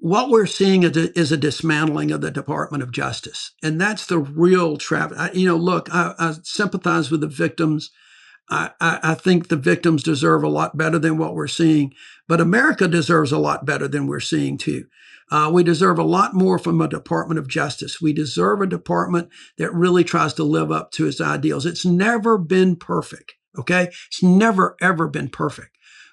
what we're seeing is a dismantling of the Department of Justice. And that's the real tragedy. Look, I sympathize with the victims. I think the victims deserve a lot better than what we're seeing, but America deserves a lot better than we're seeing too. We deserve a lot more from a Department of Justice. We deserve a department that really tries to live up to its ideals. It's never been perfect, okay? It's never, ever been perfect.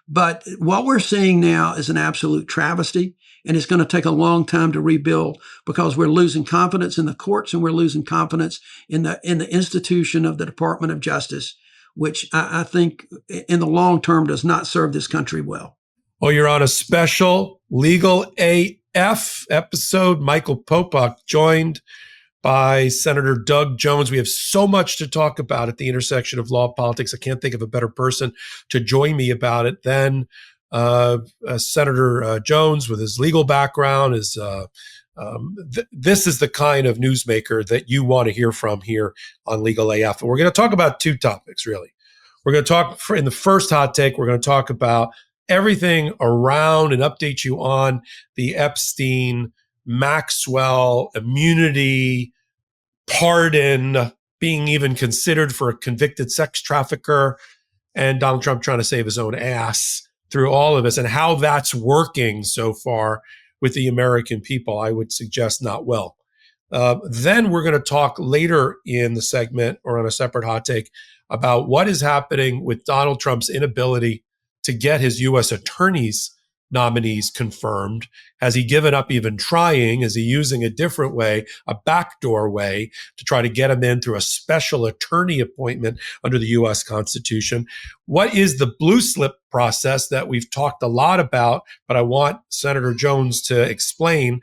But what we're seeing now is an absolute travesty, and it's going to take a long time to rebuild because we're losing confidence in the courts and we're losing confidence in the institution of the Department of Justice, which I think in the long term does not serve this country well. Well, you're on a special Legal AF episode. Michael Popok joined by Senator Doug Jones. We have so much to talk about at the intersection of law and politics. I can't think of a better person to join me about it than Senator Jones with his legal background. This is the kind of newsmaker that you want to hear from here on Legal AF. And we're going to talk about two topics, really. We're going to talk in the first hot take, we're going to talk about everything around and update you on the Epstein, Maxwell immunity, pardon, being even considered for a convicted sex trafficker, and Donald Trump trying to save his own ass through all of this, and how that's working so far with the American people. I would suggest not well. Then we're going to talk later in the segment or on a separate hot take about what is happening with Donald Trump's inability to get his U.S. attorney's nominees confirmed. Has he given up even trying? Is he using a different way, a backdoor way, to try to get him in through a special attorney appointment under the U.S. Constitution? What is the blue slip process that we've talked a lot about, but I want Senator Jones to explain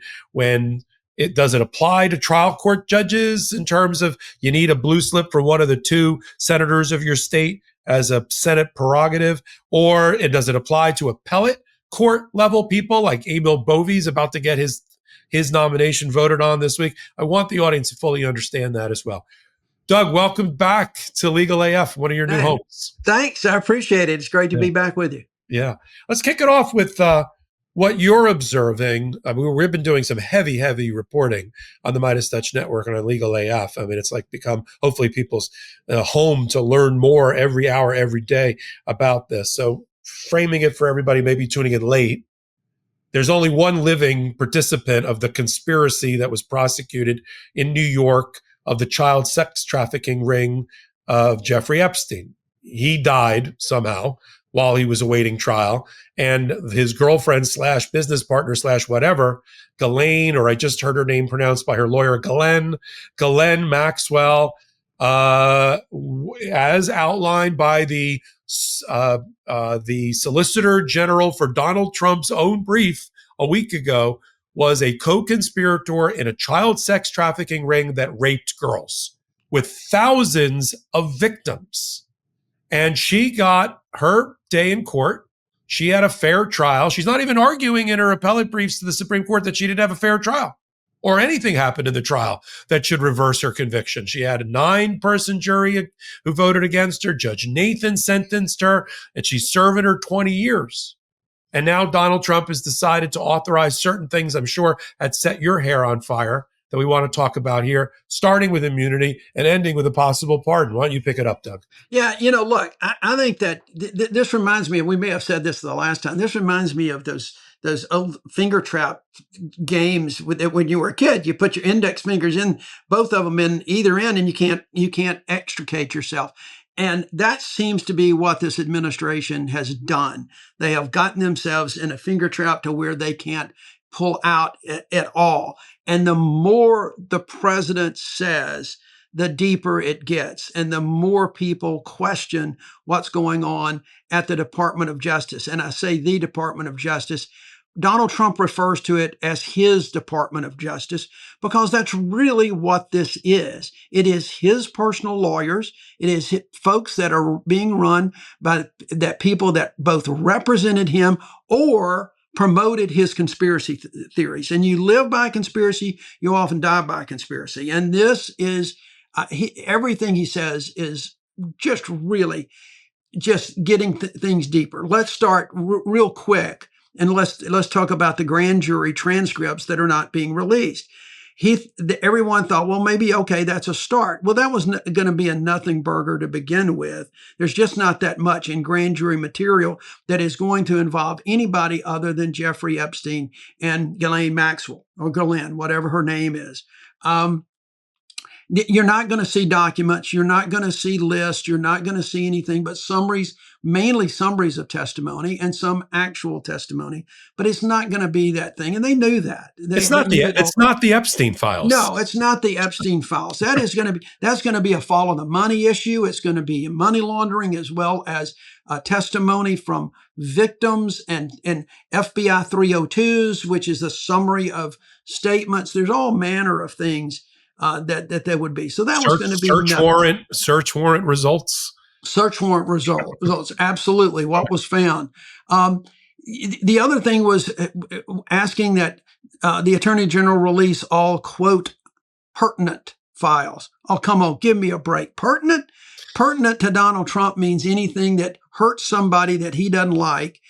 does it apply to trial court judges in terms of you need a blue slip for one of the two senators of your state as a Senate prerogative, or does it apply to appellate court level people like Emil Bovey's about to get his nomination voted on this week? I want the audience to fully understand that as well. Doug, welcome back to Legal AF, one of your new hosts. Thanks. I appreciate it. It's great to be back with you. Yeah. Let's kick it off with what you're observing. I mean, we've been doing some heavy reporting on the Midas Touch Network and on Legal AF. I mean, it's like become hopefully people's home to learn more every hour, every day about this. So framing it for everybody maybe tuning in late, there's only one living participant of the conspiracy that was prosecuted in New York of the child sex trafficking ring of Jeffrey Epstein. He died somehow while he was awaiting trial. And his girlfriend / business partner / whatever, Ghislaine, or I just heard her name pronounced by her lawyer, Ghislaine Maxwell, as outlined by the Solicitor General for Donald Trump's own brief a week ago, was a co-conspirator in a child sex trafficking ring that raped girls with thousands of victims. And she got her day in court. She had a fair trial. She's not even arguing in her appellate briefs to the Supreme Court that she didn't have a fair trial or anything happened in the trial that should reverse her conviction. She had a 9-person jury who voted against her. Judge Nathan sentenced her, and she's serving her 20 years. And now Donald Trump has decided to authorize certain things I'm sure had set your hair on fire that we want to talk about here, starting with immunity and ending with a possible pardon. Why don't you pick it up, Doug? Yeah, look, I think that this reminds me, and we may have said this the last time, this reminds me of those old finger trap games when you were a kid. You put your index fingers in, both of them in either end, and you can't extricate yourself. And that seems to be what this administration has done. They have gotten themselves in a finger trap to where they can't pull out at all. And the more the president says, the deeper it gets, and the more people question what's going on at the Department of Justice. And I say the Department of Justice. Donald Trump refers to it as his Department of Justice because that's really what this is. It is his personal lawyers. It is folks that are being run by that people that both represented him or promoted his conspiracy theories. And you live by conspiracy, you often die by conspiracy. And this is, everything he says is just really just getting things deeper. Let's start real quick and let's talk about the grand jury transcripts that are not being released. Everyone thought, well, maybe, okay, that's a start. Well, that was going to be a nothing burger to begin with. There's just not that much in grand jury material that is going to involve anybody other than Jeffrey Epstein and Ghislaine Maxwell, or Ghislaine, whatever her name is. You're not going to see documents. You're not going to see lists. You're not going to see anything but summaries, mainly summaries of testimony and some actual testimony. But it's not going to be that thing, and they knew that. It's not the Epstein files. No, it's not the Epstein files. That's going to be a follow the money issue. It's going to be money laundering, as well as testimony from victims and FBI 302s, which is a summary of statements. There's all manner of things that there would be. So that was going to be search warrant results. Search warrant results. Absolutely. What was found. The other thing was asking that the Attorney General release all, quote, pertinent files. Oh, come on, give me a break. Pertinent? Pertinent to Donald Trump means anything that hurts somebody that he doesn't like,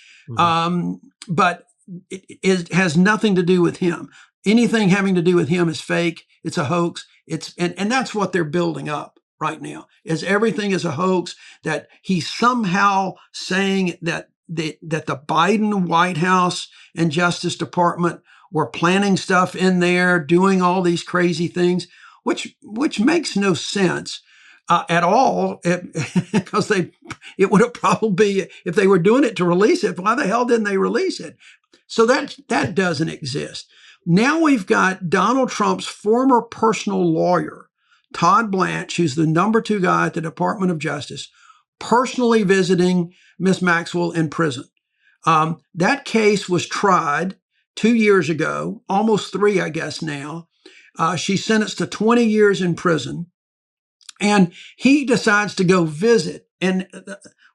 but it has nothing to do with him. Anything having to do with him is fake. It's a hoax. And that's what they're building up right now, is everything is a hoax, that he's somehow saying that the Biden White House and Justice Department were planning stuff in there, doing all these crazy things, which makes no sense at all, because it would have probably, if they were doing it to release it, why the hell didn't they release it? So that doesn't exist. Now we've got Donald Trump's former personal lawyer, Todd Blanche, who's the number 2 guy at the Department of Justice, personally visiting Miss Maxwell in prison. That case was tried 2 years ago, almost 3, I guess now. She's sentenced to 20 years in prison, and he decides to go visit. And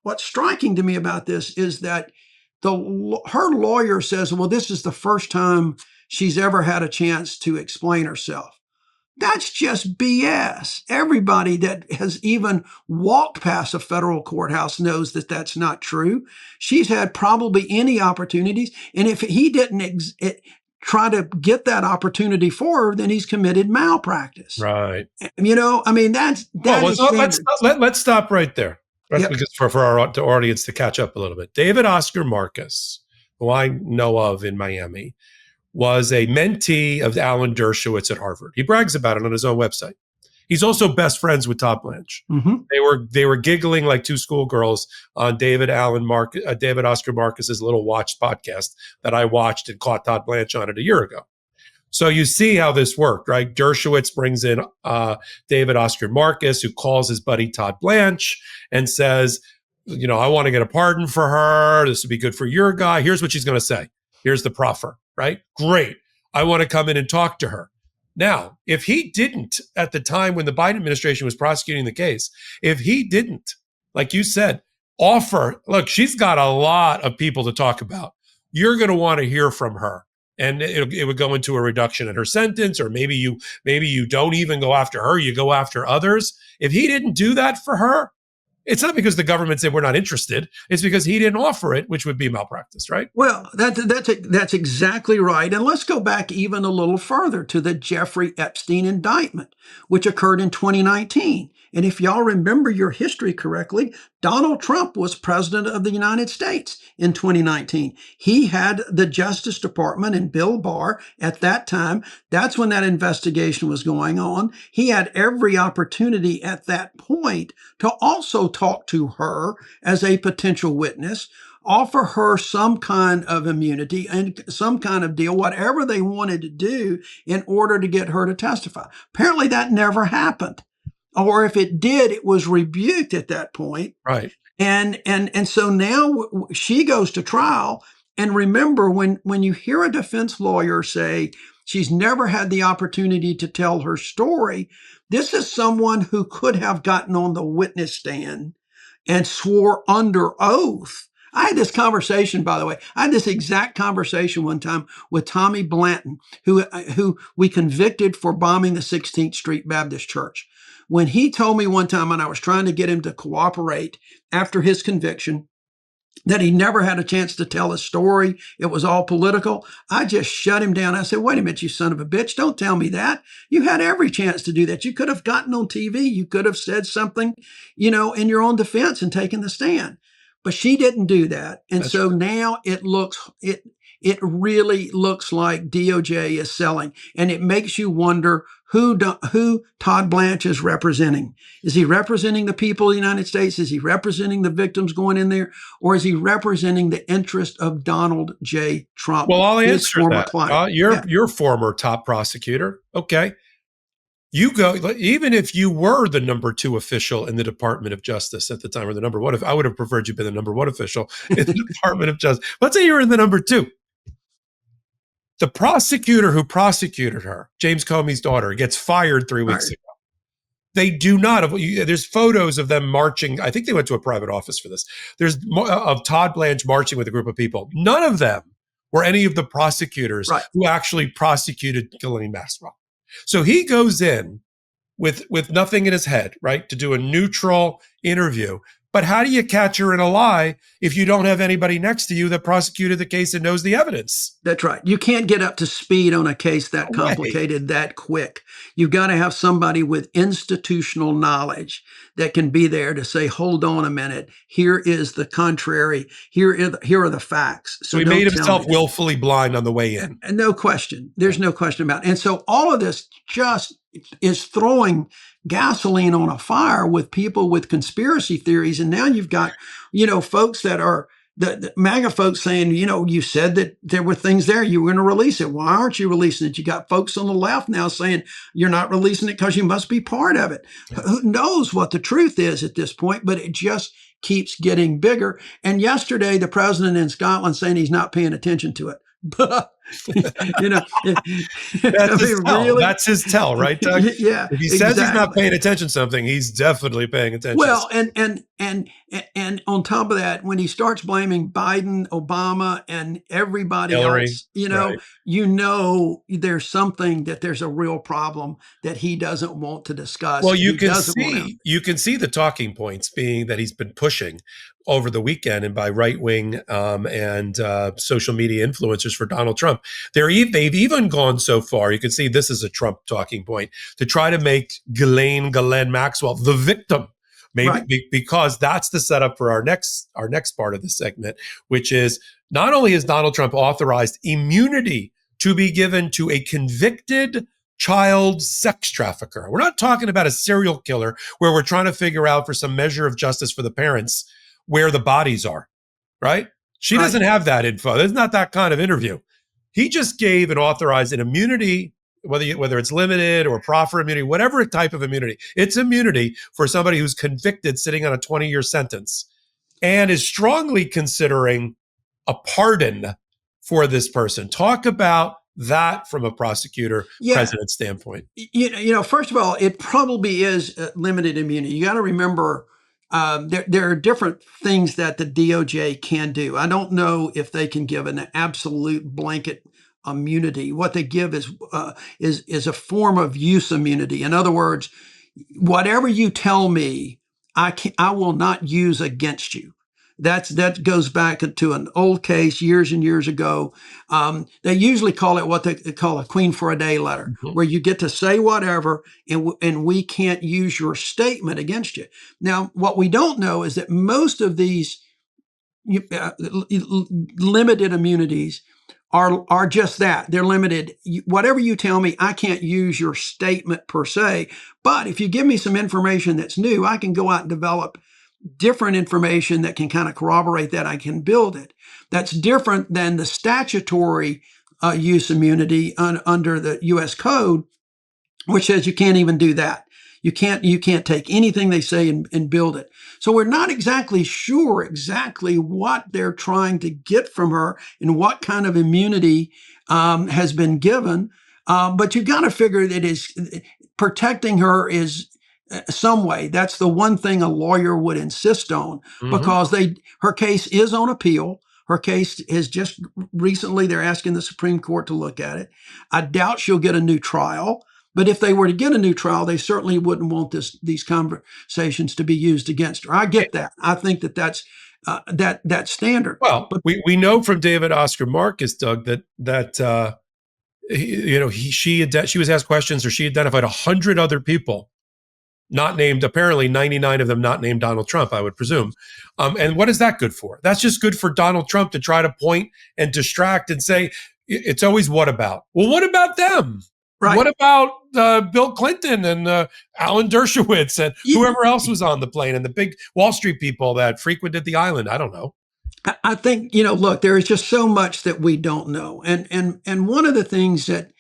what's striking to me about this is that her lawyer says, well, this is the first time she's ever had a chance to explain herself. That's just BS. Everybody that has even walked past a federal courthouse knows that that's not true. She's had probably any opportunities. And if he didn't try to get that opportunity for her, then he's committed malpractice. Right. I mean, let's stop right there. Right? Yep. Because for our audience to catch up a little bit. David Oscar Marcus, who I know of in Miami, was a mentee of Alan Dershowitz at Harvard. He brags about it on his own website. He's also best friends with Todd Blanche. Mm-hmm. They were giggling like 2 schoolgirls on David Oscar Marcus's Little Watch podcast that I watched and caught Todd Blanche on it a year ago. So you see how this worked, right? Dershowitz brings in David Oscar Marcus, who calls his buddy Todd Blanche and says, I want to get a pardon for her. This would be good for your guy. Here's what she's going to say. Here's the proffer, right? Great. I want to come in and talk to her. Now, if he didn't, at the time when the Biden administration was prosecuting the case, if he didn't, like you said, look, she's got a lot of people to talk about. You're going to want to hear from her. And it would go into a reduction in her sentence, or maybe you don't even go after her, you go after others. If he didn't do that for her, it's not because the government said we're not interested. It's because he didn't offer it, which would be malpractice, right? Well, that's exactly right. And let's go back even a little further to the Jeffrey Epstein indictment, which occurred in 2019. And if y'all remember your history correctly, Donald Trump was president of the United States in 2019. He had the Justice Department and Bill Barr at that time. That's when that investigation was going on. He had every opportunity at that point to also talk to her as a potential witness, offer her some kind of immunity and some kind of deal, whatever they wanted to do in order to get her to testify. Apparently that never happened. Or if it did, it was rebuked at that point. Right. And so now she goes to trial. And remember, when you hear a defense lawyer say she's never had the opportunity to tell her story, this is someone who could have gotten on the witness stand and swore under oath. I had this conversation, by the way. I had this exact conversation one time with Tommy Blanton, who we convicted for bombing the 16th Street Baptist Church. When he told me one time, and I was trying to get him to cooperate after his conviction, that he never had a chance to tell his story. It was all political. I just shut him down. I said, wait a minute, you son of a bitch. Don't tell me that. You had every chance to do that. You could have gotten on TV. You could have said something, in your own defense and taken the stand. But she didn't do that. And That's so right. now it really looks like DOJ is selling. And it makes you wonder who Todd Blanche is representing. Is he representing the people of the United States? Is he representing the victims going in there? Or is he representing the interest of Donald J. Trump, Well, I'll his answer former that. client? You're former top prosecutor. Okay. You go, even if you were the number 2 official in the Department of Justice at the time, or the number 1, if I would have preferred you be the number 1 official in the Department of Justice. Let's say you're in the number 2. The prosecutor who prosecuted her, James Comey's daughter, gets fired 3 weeks ago. They do not. There's photos of them marching. I think they went to a private office for this. There's of Todd Blanche marching with a group of people. None of them were any of the prosecutors who actually prosecuted Ghislaine Maxwell. So he goes in with nothing in his head, right, to do a neutral interview. But how do you catch her in a lie if you don't have anybody next to you that prosecuted the case and knows the evidence? That's right. You can't get up to speed on a case that complicated that quick. You've got to have somebody with institutional knowledge that can be there to say, hold on a minute, here is the contrary, here are the facts. So he made himself willfully blind on the way in. And no question. There's no question about it. And so all of this just is throwing gasoline on a fire with people with conspiracy theories. And now you've got, folks that are the MAGA folks saying, you said that there were things there, you were going to release it. Why aren't you releasing it? You got folks on the left now saying you're not releasing it because you must be part of it. Yeah. Who knows what the truth is at this point, but it just keeps getting bigger. And yesterday, the president in Scotland saying he's not paying attention to it. That's his tell, right, Doug? Yeah. If he says he's not paying attention to something, he's definitely paying attention. Well, and on top of that, when he starts blaming Biden, Obama, and everybody Hillary, else, there's something that there's a real problem that he doesn't want to discuss. Well, you can see the talking points being that he's been pushing over the weekend and by right-wing and social media influencers for Donald Trump. They've even gone so far, you can see this is a Trump talking point, to try to make Ghislaine Maxwell the victim, maybe because that's the setup for our next part of the segment, which is not only has Donald Trump authorized immunity to be given to a convicted child sex trafficker. We're not talking about a serial killer where we're trying to figure out for some measure of justice for the parents where the bodies are, right? She doesn't have that info. There's not that kind of interview. He just gave and authorized an immunity, whether it's limited or proffer immunity, whatever type of immunity. It's immunity for somebody who's convicted sitting on a 20-year sentence and is strongly considering a pardon for this person. Talk about that from a prosecutor president standpoint. First of all, it probably is limited immunity. You got to remember there are different things that the DOJ can do. I don't know if they can give an absolute blanket immunity. What they give is a form of use immunity. In other words, whatever you tell me, I will not use against you. That goes back to an old case years and years ago. They usually call it what they call a queen for a day letter, where you get to say whatever and we can't use your statement against you. Now, what we don't know is that most of these limited immunities are just that. They're limited. Whatever you tell me, I can't use your statement per se. But if you give me some information that's new, I can go out and develop different information that can kind of corroborate that. I can build it. That's different than the statutory use immunity under the U.S. Code, which says you can't even do that. You can't take anything they say and build it. So we're not exactly sure exactly what they're trying to get from her and what kind of immunity has been given. But you've got to figure that is protecting her is some way. That's the one thing a lawyer would insist on, because her case is on appeal. Her case is just recently, they're asking the Supreme Court to look at it. I doubt she'll get a new trial, but if they were to get a new trial, they certainly wouldn't want these conversations to be used against her. I get that. I think that that's that standard. Well, But we know from David Oscar Marcus, Doug, that she was asked questions, or she identified 100 other people not named, apparently 99 of them not named Donald Trump, I would presume. And what is that good for? That's just good for Donald Trump to try to point and distract and say, it's always what about? Well, what about them? right. What about Bill Clinton and Alan Dershowitz and whoever else was on the plane and the big Wall Street people that frequented the island? I don't know. I think, look, there is just so much that we don't know. And one of the things that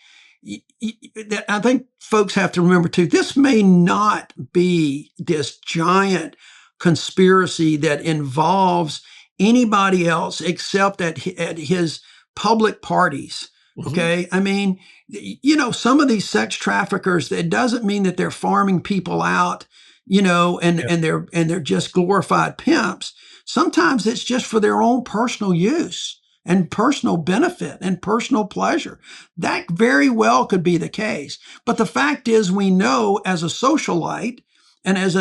I think folks have to remember too, this may not be this giant conspiracy that involves anybody else except at his public parties. Okay. Mm-hmm. I mean, some of these sex traffickers, it doesn't mean that they're farming people out, and they're just glorified pimps. Sometimes it's just for their own personal use and personal benefit and personal pleasure. That very well could be the case. But the fact is, we know as a socialite and as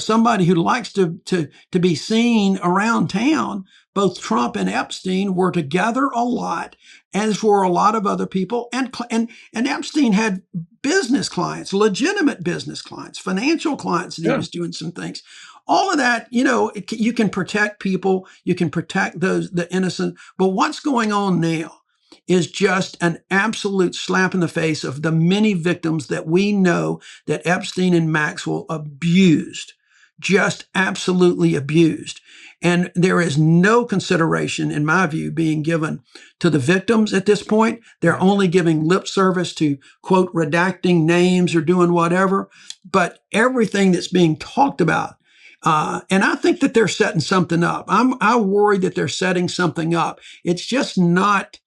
somebody who likes to be seen around town, both Trump and Epstein were together a lot, as were a lot of other people. And Epstein had business clients, legitimate business clients, financial clients, and he was doing some things. All of that, you can protect people, you can protect the innocent, but what's going on now is just an absolute slap in the face of the many victims that we know that Epstein and Maxwell abused, just absolutely abused. And there is no consideration, in my view, being given to the victims at this point. They're only giving lip service to, quote, redacting names or doing whatever, but everything that's being talked about. And I think that they're setting something up. I worry that they're setting something up. It's just not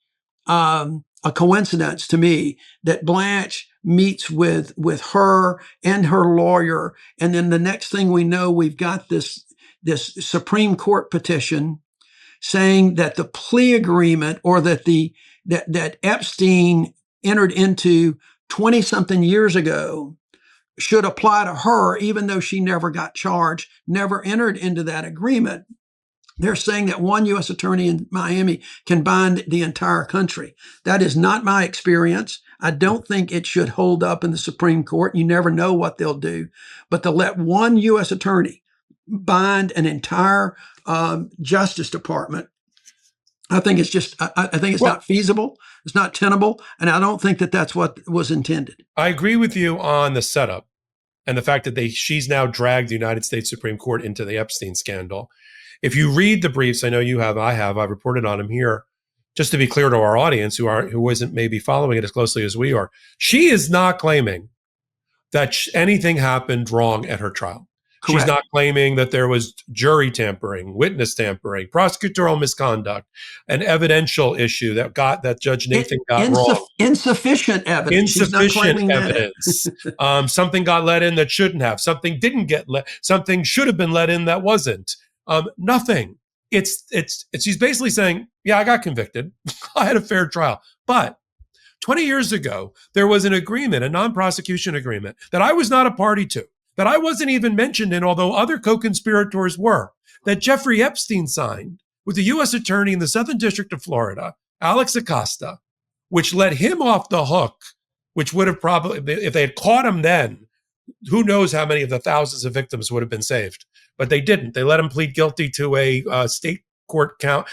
a coincidence to me that Blanche meets with her and her lawyer, and then the next thing we know, we've got this Supreme Court petition saying that the plea agreement, or that Epstein entered into 20-something years ago, should apply to her, even though she never got charged, never entered into that agreement. They're saying that one U.S. attorney in Miami can bind the entire country. That is not my experience. I don't think it should hold up in the Supreme Court. You never know what they'll do. But to let one U.S. attorney bind an entire Justice Department, I think it's just, I think it's not feasible. It's not tenable. And I don't think that that's what was intended. I agree with you on the setup and the fact that she's now dragged the United States Supreme Court into the Epstein scandal. If you read the briefs, I know you have, I've reported on them here, just to be clear to our audience who isn't maybe following it as closely as we are, she is not claiming that anything happened wrong at her trial. Correct. She's not claiming that there was jury tampering, witness tampering, prosecutorial misconduct, an evidential issue that Judge Nathan got wrong. Insufficient evidence. Insufficient evidence. Something got let in that shouldn't have. Something didn't get let. Something should have been let in that wasn't. Nothing. She's basically saying, yeah, I got convicted. I had a fair trial. But 20 years ago, there was an agreement, a non-prosecution agreement that I was not a party to, that I wasn't even mentioned in, although other co-conspirators were, that Jeffrey Epstein signed with the U.S. attorney in the Southern District of Florida, Alex Acosta, which let him off the hook, which would have probably, if they had caught him then, who knows how many of the thousands of victims would have been saved. But they didn't. They let him plead guilty to a state count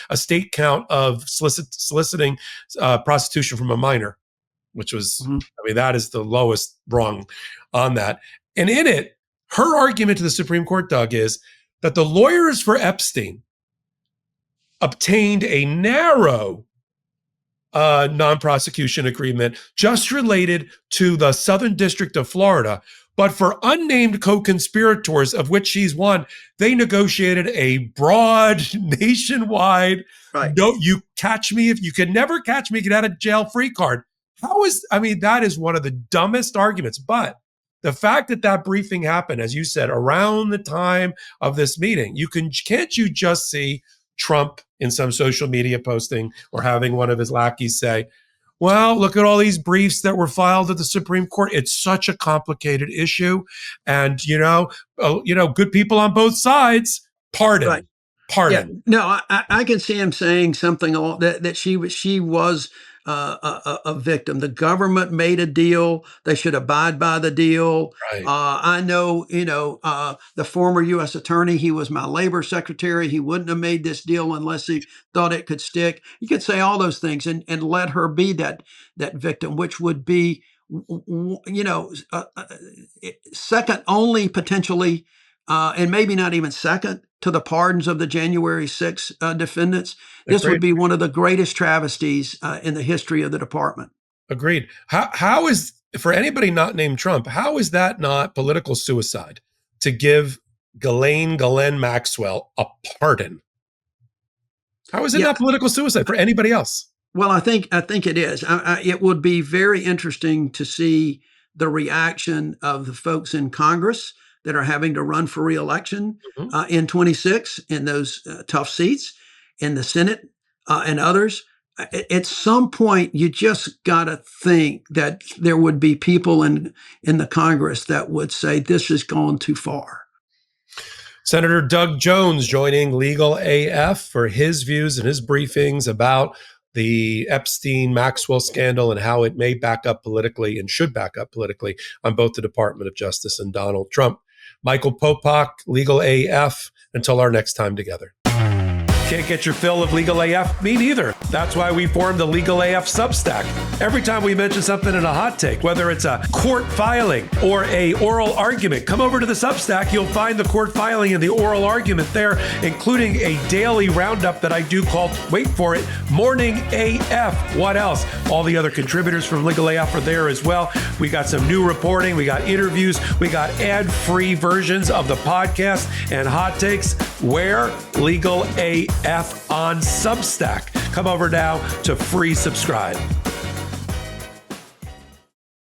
of soliciting prostitution from a minor, which was, that is the lowest rung on that. And in it, her argument to the Supreme Court, Doug, is that the lawyers for Epstein obtained a narrow non-prosecution agreement just related to the Southern District of Florida. But for unnamed co-conspirators, of which she's one, they negotiated a broad, nationwide, no, you catch me if you can never catch me, get out of jail free card. That is one of the dumbest arguments. But the fact that briefing happened, as you said, around the time of this meeting, can't you just see Trump in some social media posting or having one of his lackeys say, well, look at all these briefs that were filed at the Supreme Court. It's such a complicated issue. And, good people on both sides, pardon. pardon. No, I can see him saying something along that she was a victim. The government made a deal; they should abide by the deal. Right. I know, the former U.S. attorney. He was my labor secretary. He wouldn't have made this deal unless he thought it could stick. You could say all those things and let her be that victim, which would be, second only potentially. And maybe not even second to the pardons of the January 6 defendants. This Agreed. would be one of the greatest travesties in the history of the department. Agreed. How is, for anybody not named Trump, how is that not political suicide to give Ghislaine Maxwell a pardon? How is it not political suicide for anybody else? Well, I think it is. It would be very interesting to see the reaction of the folks in Congress that are having to run for re-election in 26 in those tough seats, in the Senate and others. At some point, you just got to think that there would be people in the Congress that would say this has gone too far. Senator Doug Jones joining Legal AF for his views and his briefings about the Epstein-Maxwell scandal and how it may back up politically and should back up politically on both the Department of Justice and Donald Trump. Michael Popok, Legal AF. Until our next time together. Can't get your fill of Legal AF? Me neither. That's why we formed the Legal AF Substack. Every time we mention something in a hot take, whether it's a court filing or a oral argument, come over to the Substack. You'll find the court filing and the oral argument there, including a daily roundup that I do called, wait for it, Morning AF. What else? All the other contributors from Legal AF are there as well. We got some new reporting. We got interviews. We got ad-free versions of the podcast and hot takes. Where? Legal AF on Substack. Come over now to free subscribe.